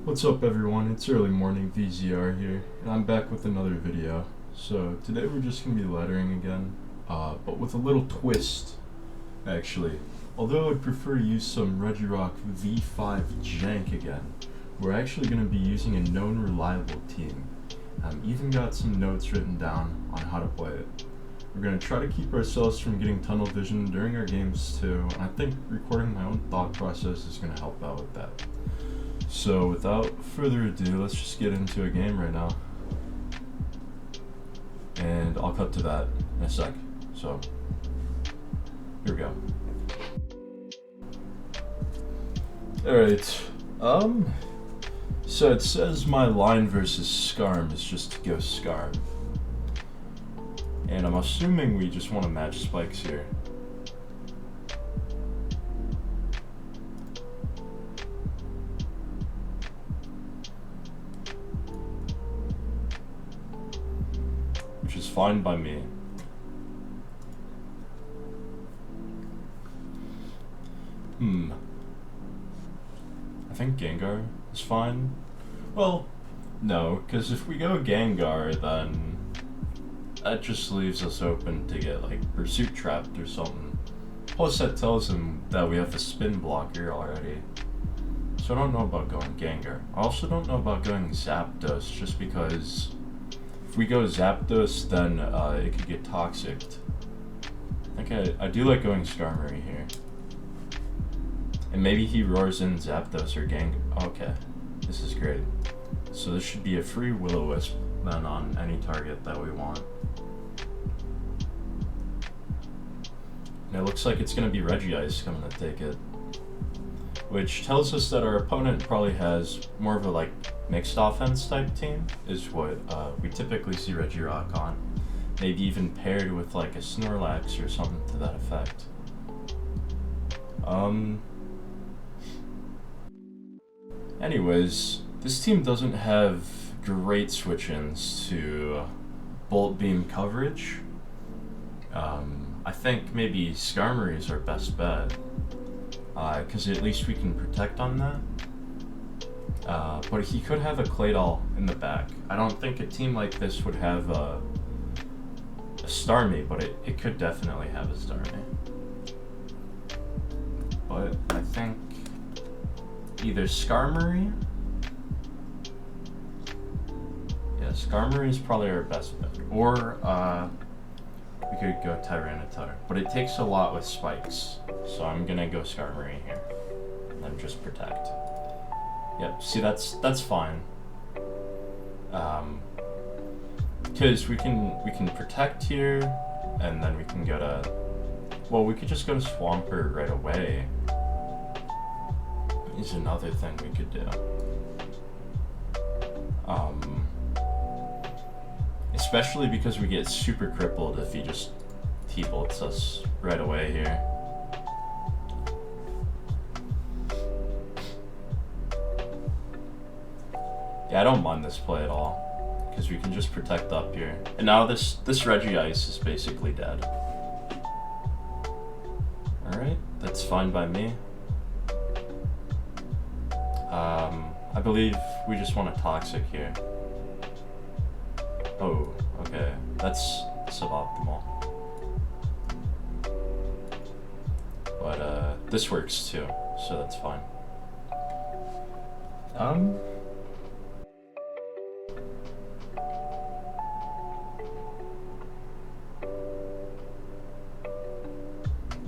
What's up everyone, it's early morning VZR here, and I'm back with another video. So today we're just going to be lettering again, but with a little twist, actually. Although I'd prefer to use some Regirock V5 jank again, we're actually going to be using a known reliable team. Even got some notes written down on how to play it. We're going to try to keep ourselves from getting tunnel vision during our games too, and I think recording my own thought process is going to help out with that. So without further ado, let's just get into a game right now. And I'll cut to that in a sec. So, here we go. Alright, so it says my line versus Scarm is just to go Scarm. And I'm assuming we just want to match spikes here. Which is fine by me. I think Gengar is fine. Well, no, because if we go Gengar, then that just leaves us open to get like Pursuit Trapped or something. Plus that tells him that we have a spin blocker already. So I don't know about going Gengar. I also don't know about going Zapdos, just because if we go Zapdos, then it could get toxicked. I think I do like going Skarmory here. And maybe he roars in Zapdos or Gengar. Okay, this is great. So this should be a free Will-O-Wisp then on any target that we want. And it looks like it's going to be Regice coming to take it. Which tells us that our opponent probably has more of a like mixed offense type team, is what we typically see Regirock on. Maybe even paired with like a Snorlax or something to that effect. Anyways, this team doesn't have great switch-ins to Bolt Beam coverage. I think maybe Skarmory is our best bet, because at least we can protect on that. But he could have a Claydol in the back. I don't think a team like this would have a Starmie, but it could definitely have a Starmie. But I think either Skarmory, yeah, Skarmory is probably our best bet, or we could go Tyranitar, but it takes a lot with spikes, so I'm gonna go Skarmory here, and just protect. Yep, see that's fine. Because we can protect here, and then we can go to, well, we could just go to Swampert right away. Is another thing we could do. Especially because we get super crippled if he just T-bolts us right away here. Yeah, I don't mind this play at all, because we can just protect up here. And now this Regice is basically dead. Alright, that's fine by me. I believe we just want a Toxic here. Oh, okay, that's suboptimal. But this works too, so that's fine.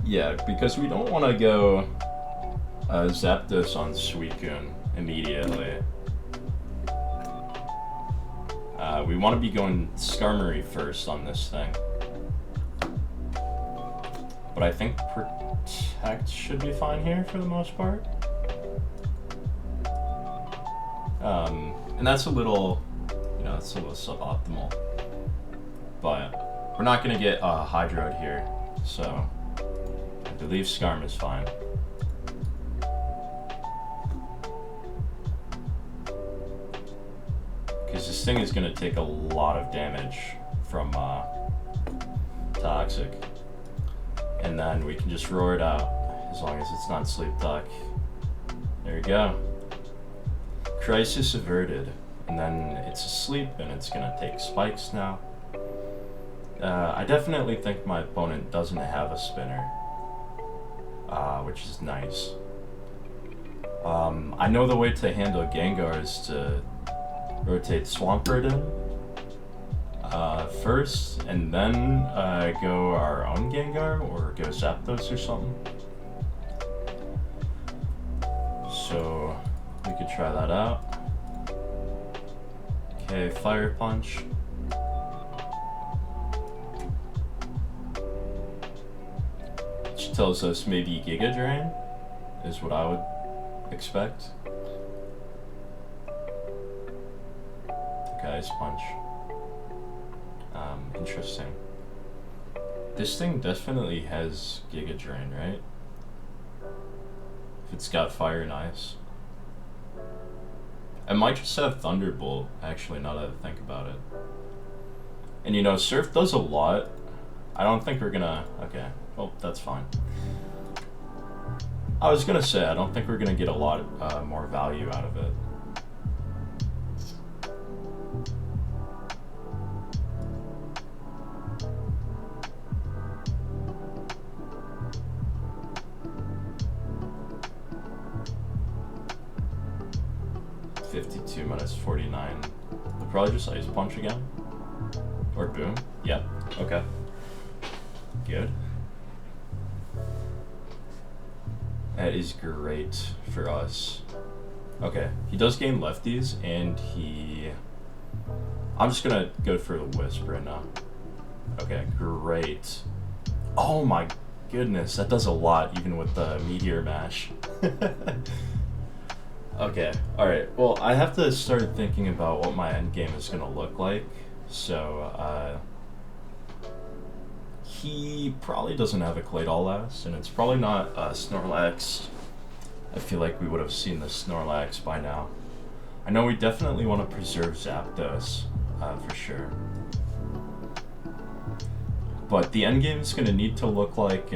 Yeah, because we don't want to go Zapdos on Suicune immediately. We want to be going Skarmory first on this thing. But I think Protect should be fine here for the most part. And that's a little, it's a little suboptimal. But we're not going to get Hydroid here, so I believe Skarm is fine. Because this thing is going to take a lot of damage from Toxic. And then we can just roar it out, as long as it's not Sleep Talk. There you go. Crisis averted, and then it's asleep and it's gonna take spikes now. I definitely think my opponent doesn't have a spinner, which is nice. I know the way to handle Gengar is to rotate Swampert in first, and then go our own Gengar, or go Zapdos or something. So we could try that out. Okay, Fire Punch. Which tells us maybe Giga Drain is what I would expect. Okay, Ice Punch. Interesting. This thing definitely has Giga Drain, right? If it's got Fire and Ice. I might just have Thunderbolt, actually, now that I think about it. And you know, Surf does a lot. I don't think we're gonna... Okay, well, that's fine. I was gonna say, I don't think we're gonna get a lot more value out of it. -49. We'll probably just Ice Punch again. Or Boom. Yeah, okay. Good. That is great for us. Okay, he does gain lefties, and he... I'm just gonna go for the Wisp right now. Okay, great. Oh my goodness, that does a lot, even with the Meteor Mash. Okay, alright, well, I have to start thinking about what my endgame is gonna look like, so, he probably doesn't have a Claydol last, and it's probably not Snorlax. I feel like we would have seen the Snorlax by now. I know we definitely want to preserve Zapdos, for sure. But the endgame is going to need to look like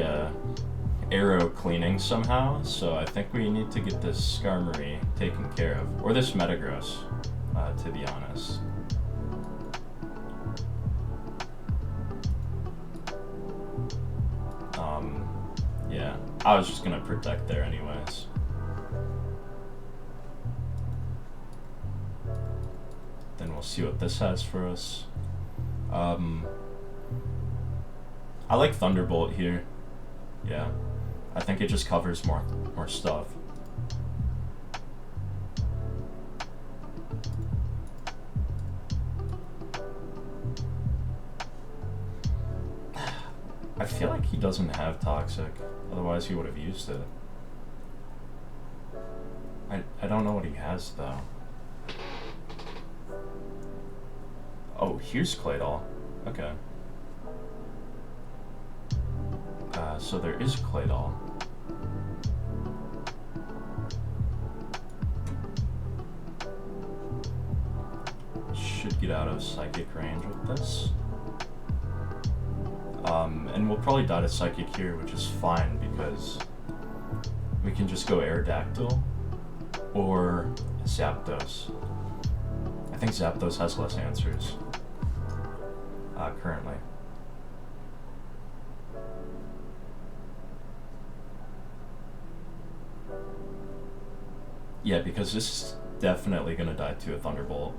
Arrow cleaning somehow, so I think we need to get this Skarmory taken care of. Or this Metagross, to be honest. Yeah, I was just gonna protect there anyways. Then we'll see what this has for us. I like Thunderbolt here. Yeah, I think it just covers more stuff. I feel like he doesn't have Toxic, otherwise he would have used it. I don't know what he has though. Oh, here's Claydol. Okay. So there is Claydol. Should get out of Psychic range with this. And we'll probably die to Psychic here, which is fine because we can just go Aerodactyl or Zapdos. I think Zapdos has less answers currently. Yeah, because this is definitely going to die to a Thunderbolt.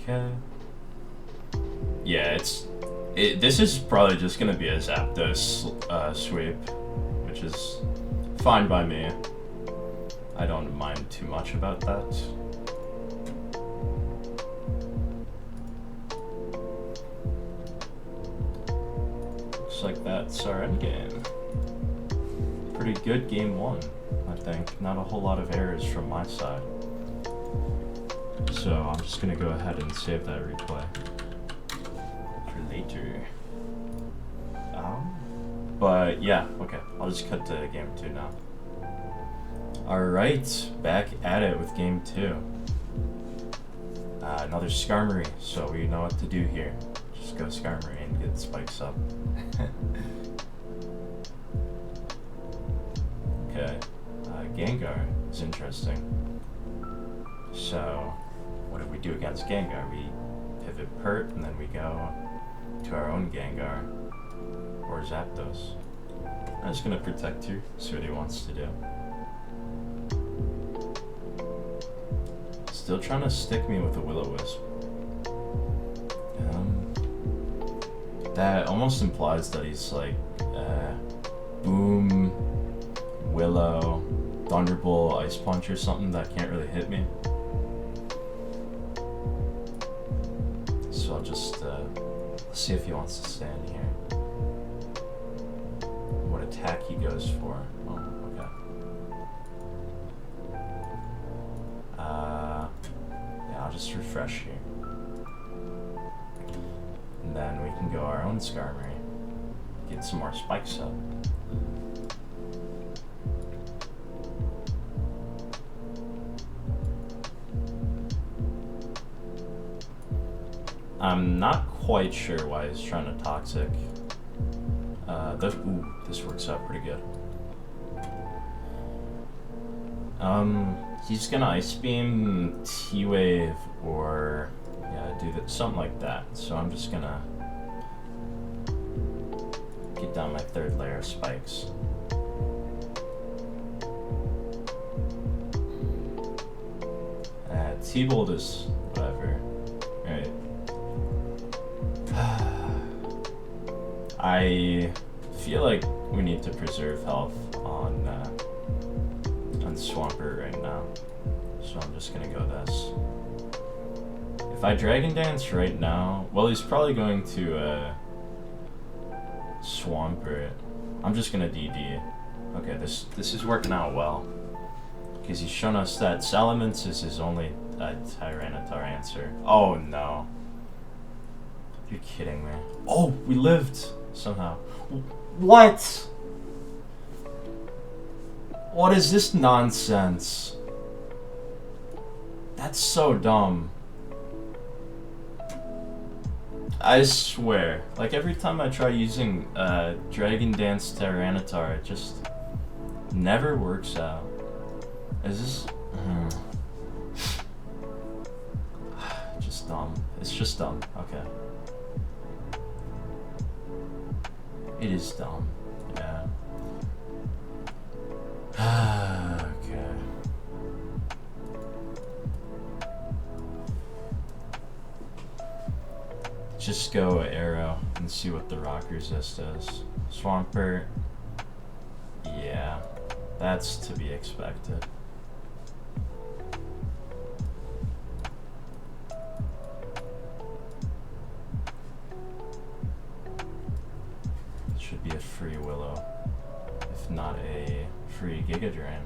Okay. Yeah, this is probably just gonna be a Zapdos sweep, which is fine by me. I don't mind too much about that. Looks like that's our endgame. Pretty good game one, I think. Not a whole lot of errors from my side. So I'm just gonna go ahead and save that replay for later. But yeah, okay, I'll just cut to game 2 now. Alright, back at it with game 2. Another Skarmory, so we know what to do here. Just go Skarmory and get spikes up. Okay, Gengar is interesting. So, what do we do against Gengar? We pivot Pert, and then we go to our own Gengar, or Zapdos. I'm just gonna protect you, see what he wants to do. Still trying to stick me with a Will-O-Wisp. That almost implies that he's like, Boom, Willow, Thunderbolt, Ice Punch or something that can't really hit me. So I'll just, let's see if he wants to stand here. What attack he goes for. Oh, okay. Yeah, I'll just refresh here. And then we can go our own Skarmory. Get some more spikes up. I'm not quite sure why he's trying to Toxic. This works out pretty good. He's gonna Ice Beam, T-Wave, or yeah, do that, something like that. So I'm just gonna get down my third layer of spikes. T-Bolt is whatever. Right. I feel like we need to preserve health on Swampert right now, so I'm just gonna go this. If I Dragon Dance right now, well, he's probably going to Swampert. I'm just gonna DD. Okay, this is working out well, because he's shown us that Salamence is his only Tyranitar answer. Oh no. You're kidding me. Oh, we lived somehow. What? What is this nonsense? That's so dumb. I swear. Like every time I try using Dragon Dance Tyranitar, it just never works out. Is this... just dumb. It's just dumb. Okay. It is dumb. Yeah. Okay. Just go Arrow and see what the Rock Resist is. Swampert. Yeah. That's to be expected. Should be a free Willow, if not a free Giga Drain.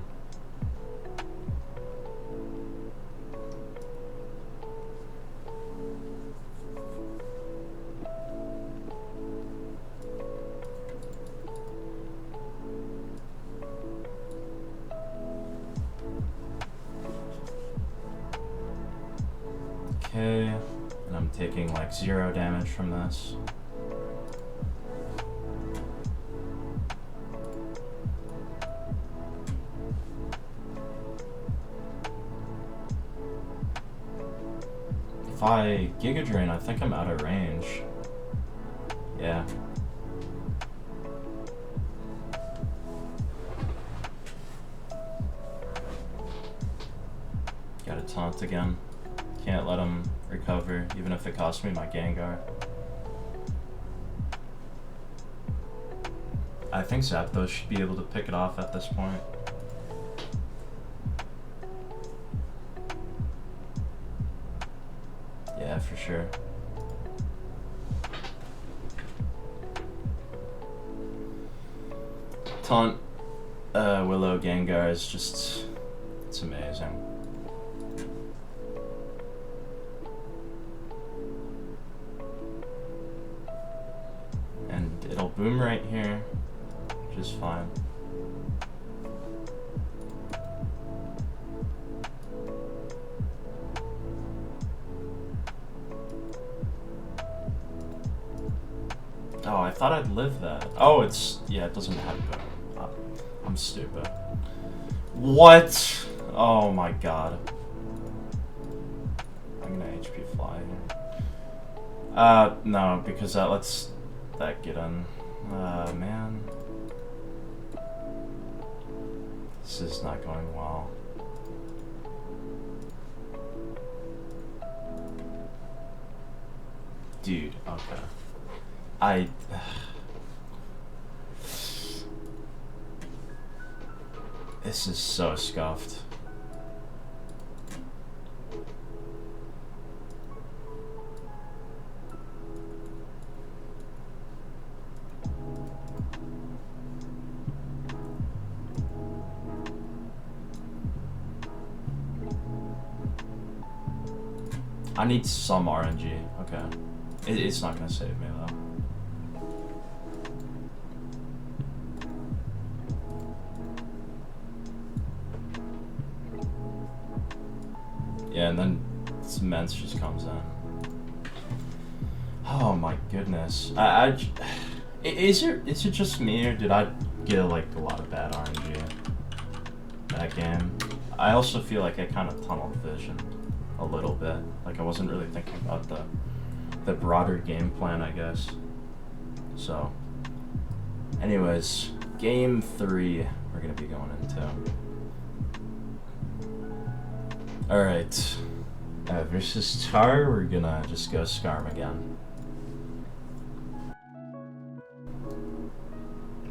Okay, and I'm taking like 0 damage from this. If I Giga Drain, I think I'm out of range. Yeah. Gotta taunt again. Can't let him recover, even if it costs me my Gengar. I think Zapdos should be able to pick it off at this point. Yeah, for sure. Taunt Willow Gengar is just... it's amazing. And it'll boom right here, which is fine. Oh, I thought I'd live that. Oh, it's... Yeah, it doesn't have boom. I'm stupid. What? Oh my god. I'm gonna HP fly here. No, because that lets that get in. Man. This is not going well. Dude, okay. This is so scuffed. I need some RNG. Okay. It's not gonna save me though. Yeah, and then cements just comes in. Oh my goodness. Is it just me, or did I get like a lot of bad RNG that game? I also feel like I kind of tunnel vision a little bit. Like I wasn't really thinking about the broader game plan, I guess. So, anyways, game 3 we're gonna be going into. Alright, versus Tar, we're gonna just go Scarm again.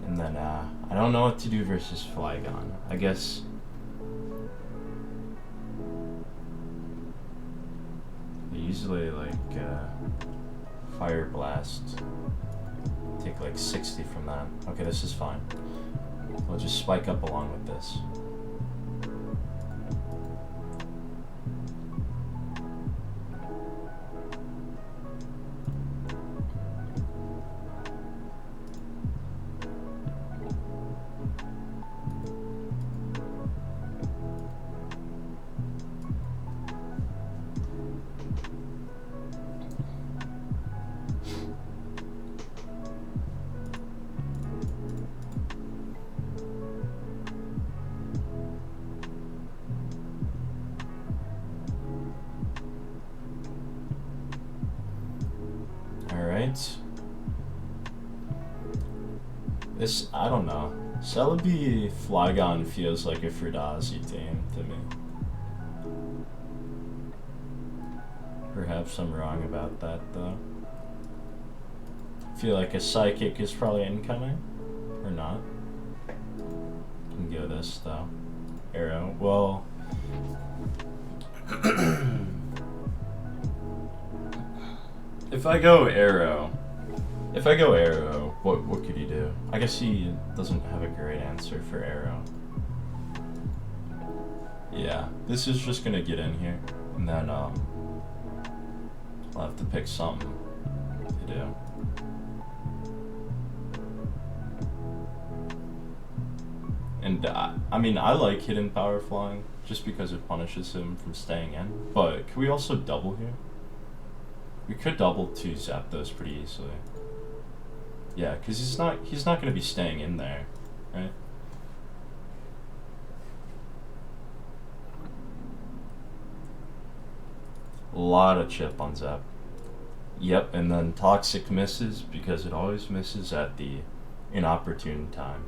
And then, I don't know what to do versus Flygon. I guess... they usually, like, Fire Blast. Take, like, 60 from that. Okay, this is fine. We'll just spike up along with this. Alright. This, I don't know. Celebi Flygon feels like a Frudazi team to me. Perhaps I'm wrong about that, though. I feel like a Psychic is probably incoming. Or not. Can go this, though. Arrow. Well... If I go Arrow, what could he do? I guess he doesn't have a great answer for Arrow. Yeah, this is just gonna get in here, and then I'll have to pick something to do. And I mean, I like hidden power flying just because it punishes him from staying in. But can we also double here? We could double to Zapdos pretty easily. Yeah, because he's not going to be staying in there, right? A lot of chip on Zap. Yep, and then Toxic misses because it always misses at the inopportune time.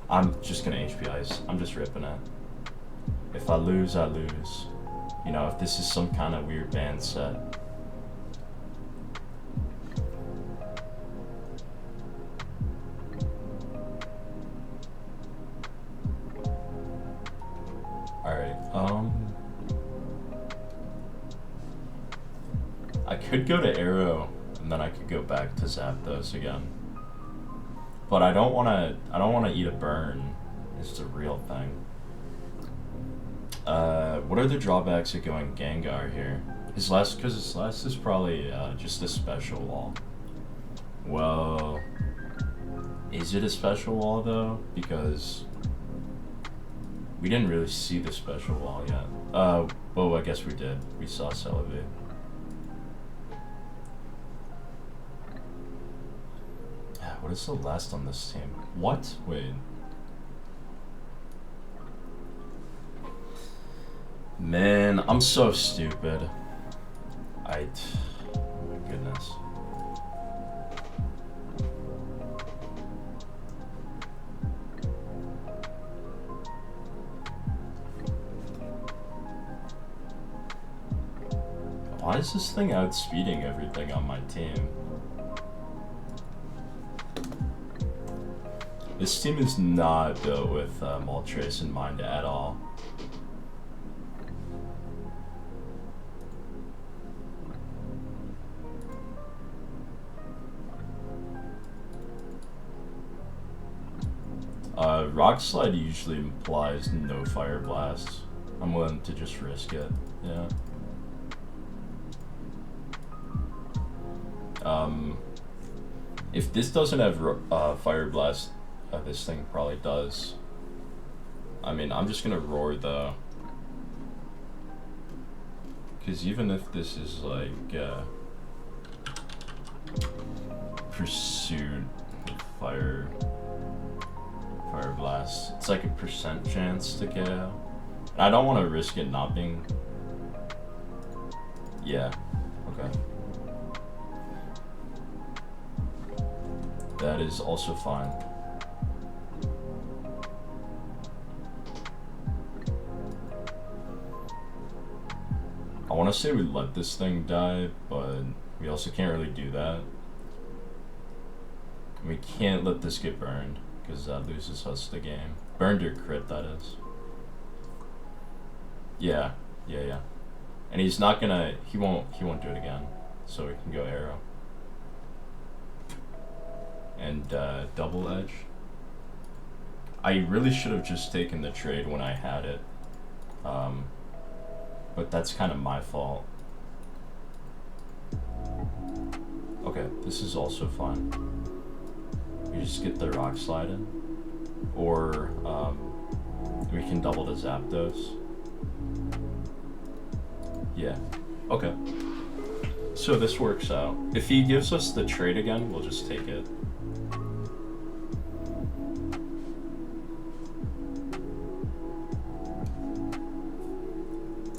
I'm just going to HP Ice. I'm just ripping it. If I lose, I lose. You know, if this is some kind of weird band set. Alright, I could go to Arrow, and then I could go back to Zapdos again. But I don't wanna eat a burn, is the real thing. What are the drawbacks of going Gengar here? His last is probably just a special wall. Well, is it a special wall though? Because we didn't really see the special wall yet. Well, I guess we did. We saw Celebi. What is the last on this team? What? Wait. Man, I'm so stupid. Oh my goodness. Why is this thing outspeeding everything on my team? This team is not built with Moltres in mind at all. Rock Slide usually implies no Fire Blast. I'm willing to just risk it, yeah. If this doesn't have Fire Blast, this thing probably does. I mean, I'm just gonna roar though. Because even if this is like Pursuit with Fire Blast, it's like a % chance to KO. I don't want to risk it not being. Yeah, okay. That is also fine. I want to say we let this thing die, but we also can't really do that. We can't let this get burned, because that loses us the game. Burned or crit, that is. Yeah. And he's not gonna, he won't do it again. So we can go arrow. And double edge. I really should have just taken the trade when I had it. But that's kind of my fault. Okay, this is also fine. We just get the Rock Slide in. Or we can double the Zapdos. Yeah, okay. So this works out. If he gives us the trade again, we'll just take it.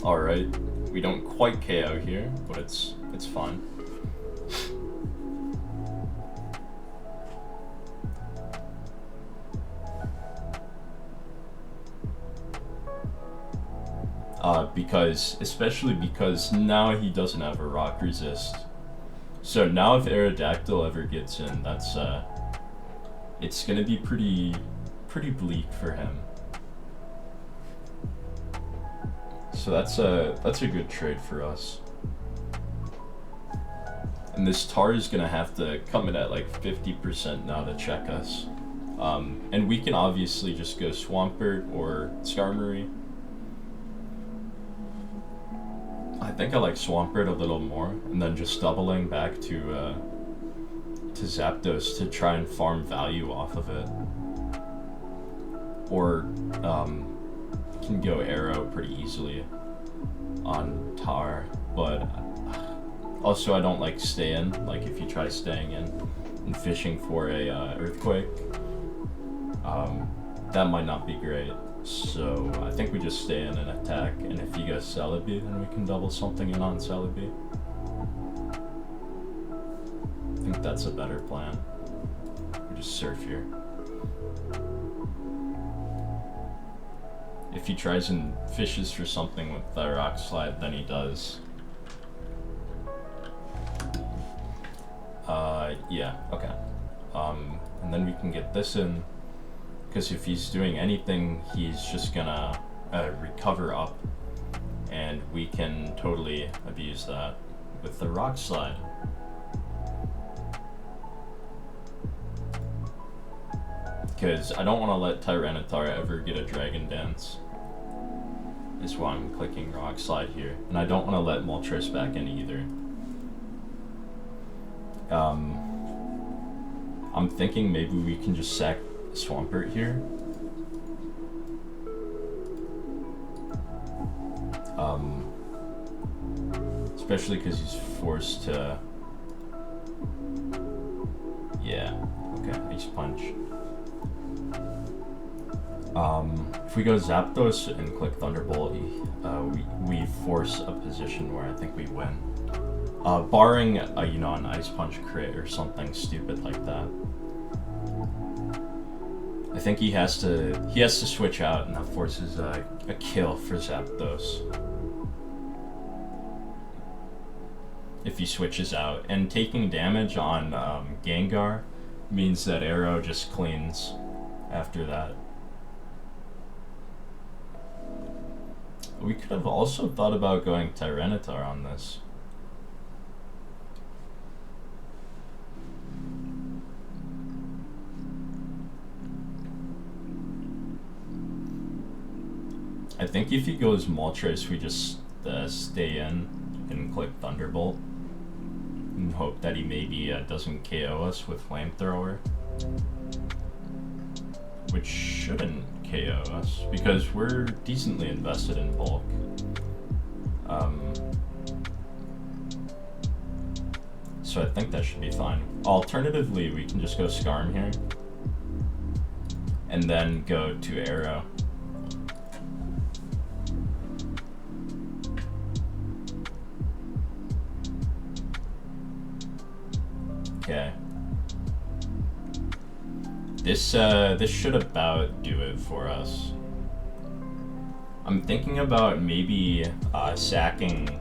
Alright, we don't quite KO here, but it's fine. Especially because now he doesn't have a rock resist. So now if Aerodactyl ever gets in, that's it's gonna be pretty bleak for him. So that's a good trade for us. And this Tar is gonna have to come in at like 50% now to check us. And we can obviously just go Swampert or Skarmory. I think I like Swampert a little more, and then just doubling back to Zapdos to try and farm value off of it. Or can go arrow pretty easily on Tar, but also I don't like stay in. Like if you try staying in and fishing for a earthquake, that might not be great. So I think we just stay in and attack, and if he goes Celebi, then we can double something in on Celebi. I think that's a better plan. We just surf here. If he tries and fishes for something with the Rock Slide, then he does. Yeah, okay. And then we can get this in, because if he's doing anything, he's just gonna recover up, and we can totally abuse that with the Rock Slide. Because I don't want to let Tyranitar ever get a Dragon Dance. Is why I'm clicking Rock Slide here. And I don't want to let Moltres back in either. I'm thinking maybe we can just sack Swampert here. Especially because he's forced to... Yeah, okay. Ice Punch. If we go Zapdos and click Thunderbolt, we force a position where I think we win. Barring you know, an Ice Punch crit or something stupid like that. I think he has to switch out, and that forces a kill for Zapdos. If he switches out, and taking damage on Gengar means that Arrow just cleans after that. We could have also thought about going Tyranitar on this. I think if he goes Moltres, we just stay in and click Thunderbolt and hope that he maybe doesn't KO us with Flamethrower, which shouldn't KO us because we're decently invested in bulk. So I think that should be fine. Alternatively, we can just go Skarm here and then go to Arrow. Okay. This should about do it for us. I'm thinking about maybe sacking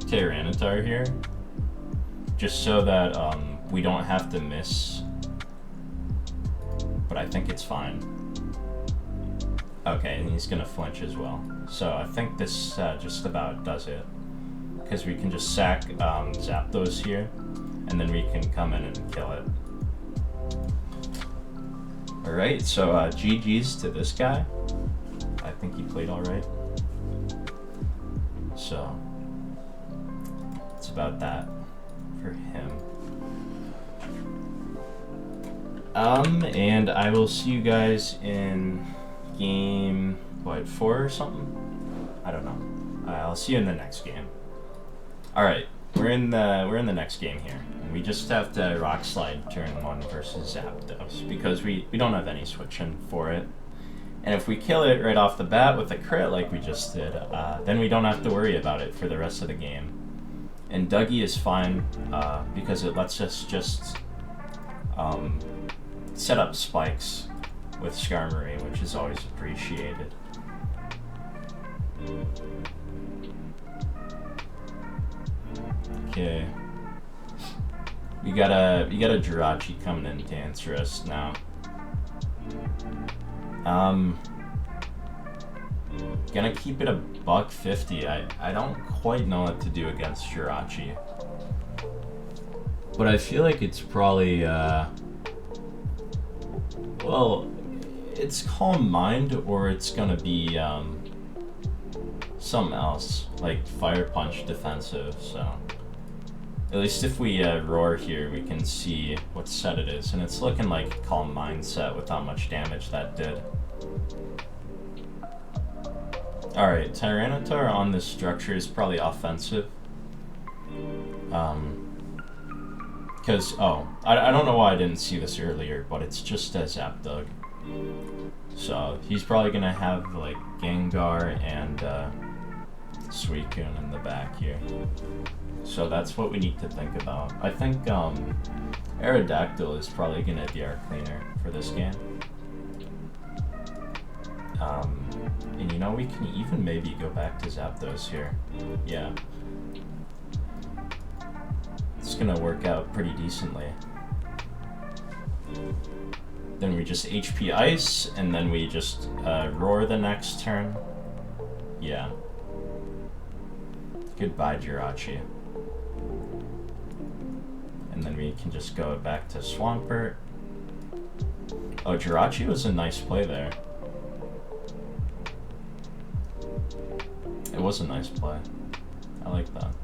Tyranitar here, just so that we don't have to miss. But I think it's fine. Okay, and he's gonna flinch as well. So I think this just about does it, because we can just sack Zapdos here, and then we can come in and kill it. Alright, so GG's to this guy. I think he played alright. So, it's about that for him. And I will see you guys in game, what, 4 or something? I don't know. I'll see you in the next game. Alright, we're in the next game here. We just have to Rock Slide turn 1 versus Zapdos because we don't have any switching for it. And if we kill it right off the bat with a crit like we just did, then we don't have to worry about it for the rest of the game. And Dougie is fine because it lets us just set up spikes with Skarmory, which is always appreciated. Okay. We got a Jirachi coming in to answer us now. Gonna keep it a $150. I don't quite know what to do against Jirachi, but I feel like it's probably well, it's Calm Mind or it's gonna be something else like Fire Punch defensive. So. At least if we roar here, we can see what set it is, and it's looking like Calm Mind set with how much damage that did. Alright, Tyranitar on this structure is probably offensive. Because, I don't know why I didn't see this earlier, but it's just a Zapdug. So, he's probably going to have, like, Gengar and Suicune in the back here. So that's what we need to think about. I think Aerodactyl is probably going to be our cleaner for this game. And you know, we can even maybe go back to Zapdos here. Yeah. It's going to work out pretty decently. Then we just HP Ice, and then we just roar the next turn. Yeah. Goodbye, Jirachi. And then we can just go back to Swampert. Oh, Jirachi was a nice play there. It was a nice play. I like that.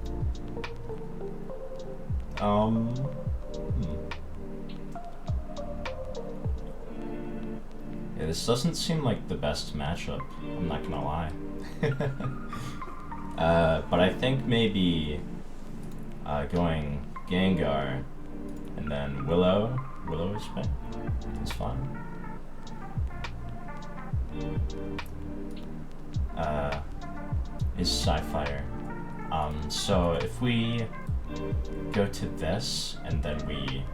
Yeah, this doesn't seem like the best matchup, I'm not gonna lie. But I think maybe going Gengar and then Willow Will-O-Wisp is fine. Is Sci-Fire. So if we go to this and then we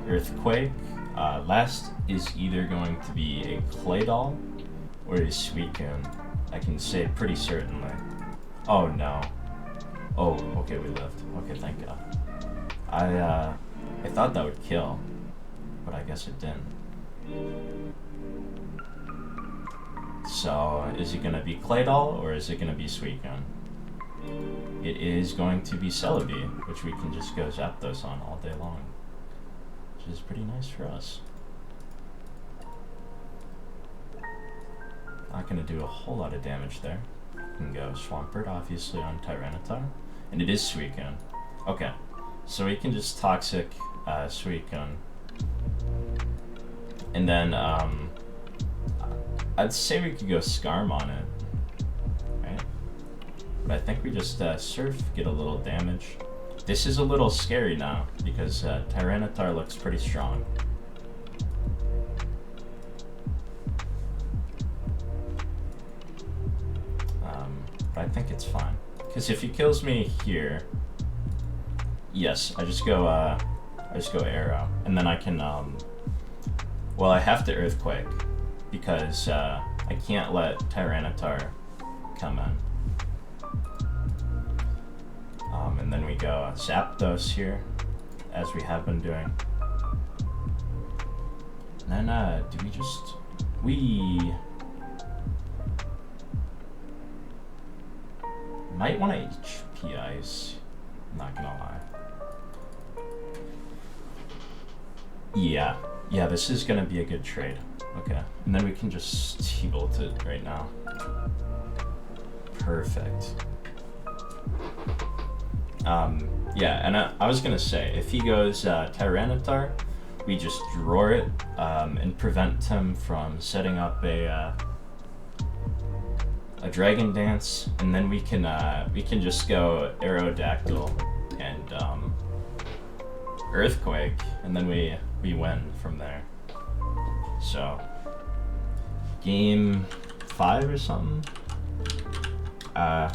Earthquake, last is either going to be a Clay Doll or a Suicune. I can say pretty certainly. Oh no. Oh, okay, we lived. Okay, thank God. I thought that would kill, but I guess it didn't. So, is it gonna be Clay Doll or is it gonna be Suicune? It is going to be Celebi, which we can just go Zapdos on all day long, which is pretty nice for us. Not gonna do a whole lot of damage there. Can go Swampert, obviously, on Tyranitar. And it is Suicune. Okay, so we can just Toxic Suicune. And then, I'd say we could go Scarm on it. Right? But I think we just Surf, get a little damage. This is a little scary now, because Tyranitar looks pretty strong. But I think it's fine. Because if he kills me here, yes, I just go Arrow, and then I can well, I have to Earthquake because I can't let Tyranitar come in. And then we go Zapdos here, as we have been doing. And then do we just might want to HP Ice, I'm not gonna lie. Yeah, this is gonna be a good trade. Okay, and then we can just T-Bolt it right now. Perfect. Yeah, and I was gonna say, if he goes Tyranitar, we just draw it and prevent him from setting up a Dragon Dance, and then we can just go Aerodactyl and Earthquake, and then we win from there. So game 5 or something. I'll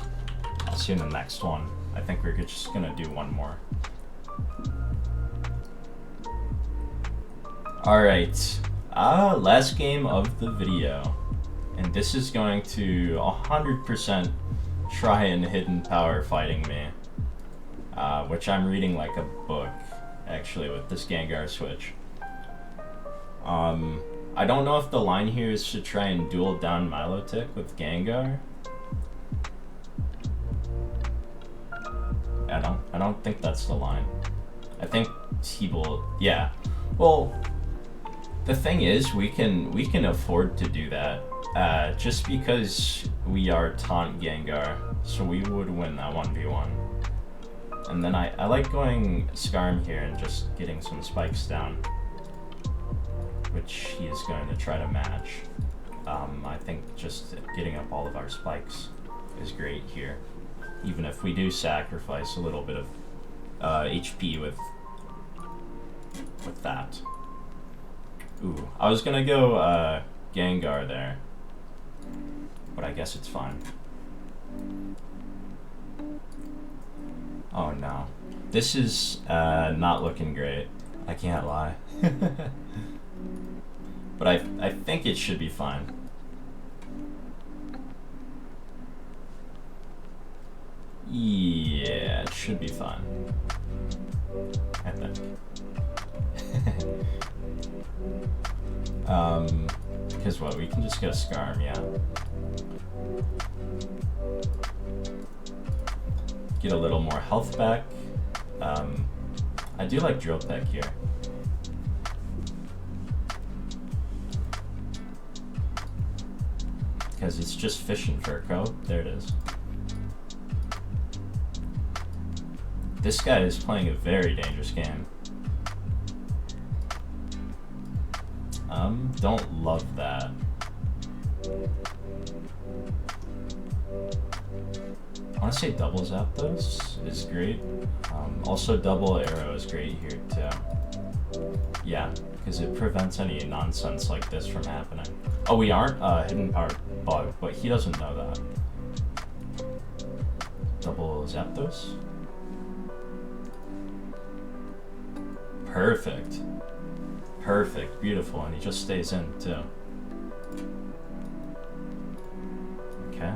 see you in the next one. I think we're just gonna do one more. Alright, last game of the video. And this is going to 100% try and hidden power fighting me. Which I'm reading like a book, actually, with this Gengar switch. I don't know if the line here is to try and duel down Milotic with Gengar. I don't think that's the line. I think T-Bolt, yeah. Well, the thing is, we can afford to do that. Just because we are Taunt Gengar, so we would win that 1v1. And then I like going Scarm here and just getting some spikes down, which he is going to try to match. I think just getting up all of our spikes is great here, even if we do sacrifice a little bit of HP with that. Ooh, I was gonna go Gengar there, but I guess it's fine. Oh no. This is not looking great. I can't lie. But I think it should be fine. Yeah, it should be fine. I think. Because what, we can just go Scarm, yeah. Get a little more health back. I do like Drill Peck here. Because it's just Fish and Furco. There it is. This guy is playing a very dangerous game. Don't love that. I want to say double Zapdos is great. Also double Arrow is great here too. Yeah, because it prevents any nonsense like this from happening. Oh, we aren't hidden power bug, but he doesn't know that. Double Zapdos. Perfect. Perfect, beautiful, and he just stays in too. Okay.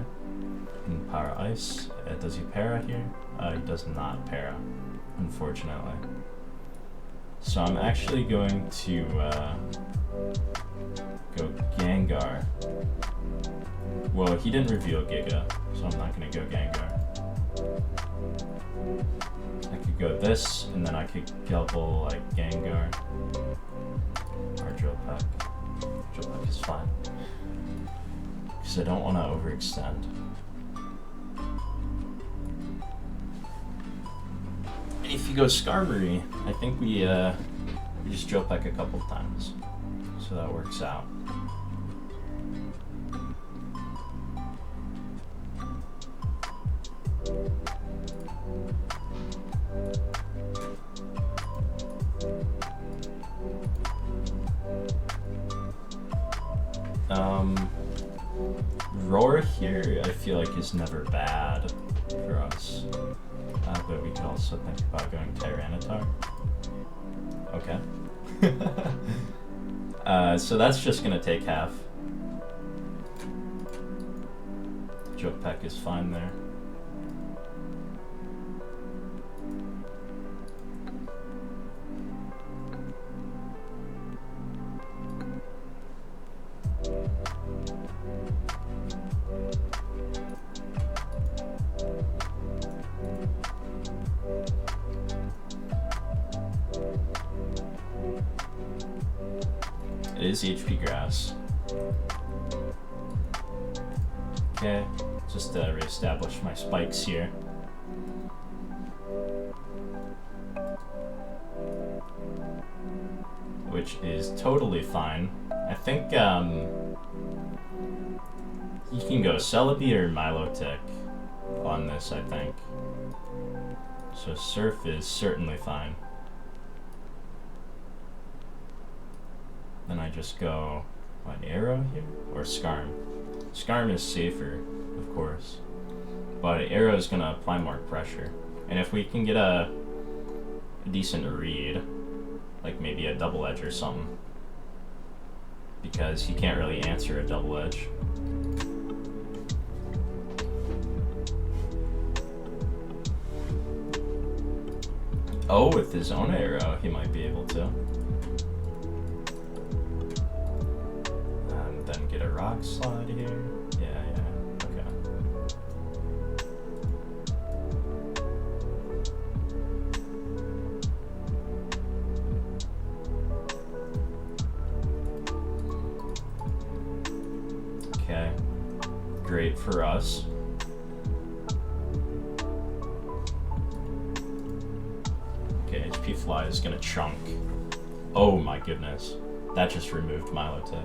Hidden power ice. Does he para here? He does not para, unfortunately. So I'm actually going to go Gengar. Well, he didn't reveal Giga, so I'm not going to go Gengar. I could go this, and then I could double like Gengar. Or Drill Peck. Drill Peck is fine. Because I don't want to overextend. If you go Skarmory, I think we just Drill Peck a couple times. So that works out. Roar here, I feel like is never bad for us. But we could also think about going Tyranitar. Okay. So that's just gonna take half. Drill Peck is fine there. It is HP Grass. Okay, just reestablish my spikes here. Which is totally fine. I think you can go Celebi or Milotic on this, I think. So Surf is certainly fine. Then I just go, what, Arrow here? Or Skarm? Skarm is safer, of course. But Arrow is going to apply more pressure. And if we can get a decent read, like maybe a double edge or something, because he can't really answer a double edge. Oh, with his own Arrow, he might be able to. Then get a Rock Slide here. Yeah, okay. Okay, great for us. Okay, HP Fly is gonna chunk. Oh my goodness, that just removed Milotic.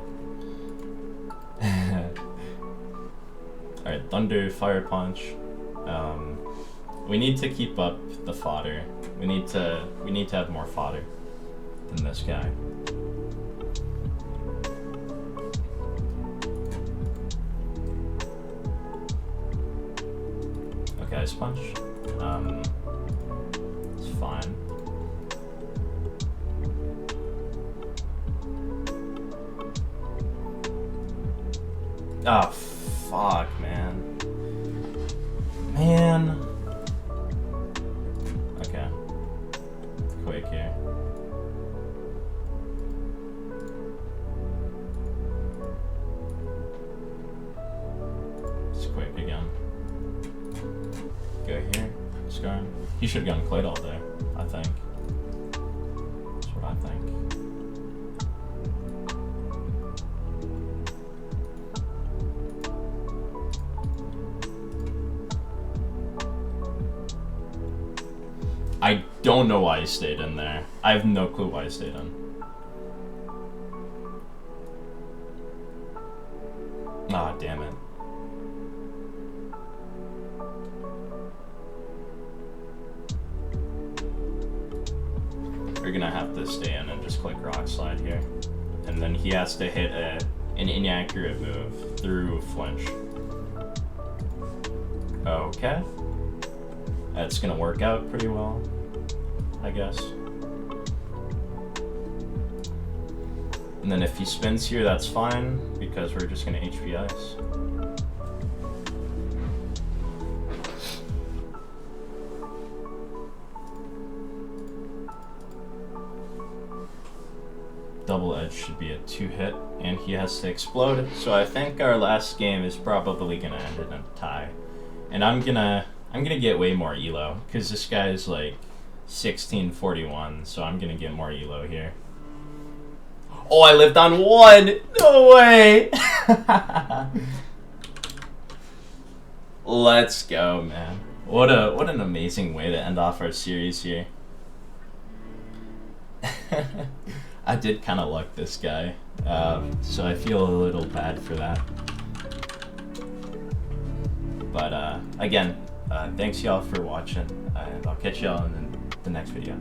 Alright, Thunder, Fire Punch. We need to keep up the fodder. We need to have more fodder than this guy. Okay, Ice Punch. It's fine. Ah, fuck, man. Okay. Quake here. Just Quake again. Go here. Skarm. He should have gone Claydol there, I think. That's what I think. I don't know why he stayed in there. I have no clue why he stayed in. Ah, damn it. Or gonna have to stay in and just click Rock Slide here. And then he has to hit an inaccurate move through flinch. Okay. That's gonna work out pretty well, I guess. And then if he spins here, that's fine, because we're just gonna HP Ice. Double Edge should be a 2-hit, and he has to explode. So I think our last game is probably gonna end in a tie. And I'm gonna get way more elo, because this guy is like 1641, so I'm gonna get more elo here. Oh, I lived on 1! No way! Let's go, man. What an amazing way to end off our series here. I did kind of luck this guy, so I feel a little bad for that. But again, thanks y'all for watching, and I'll catch y'all in the next video.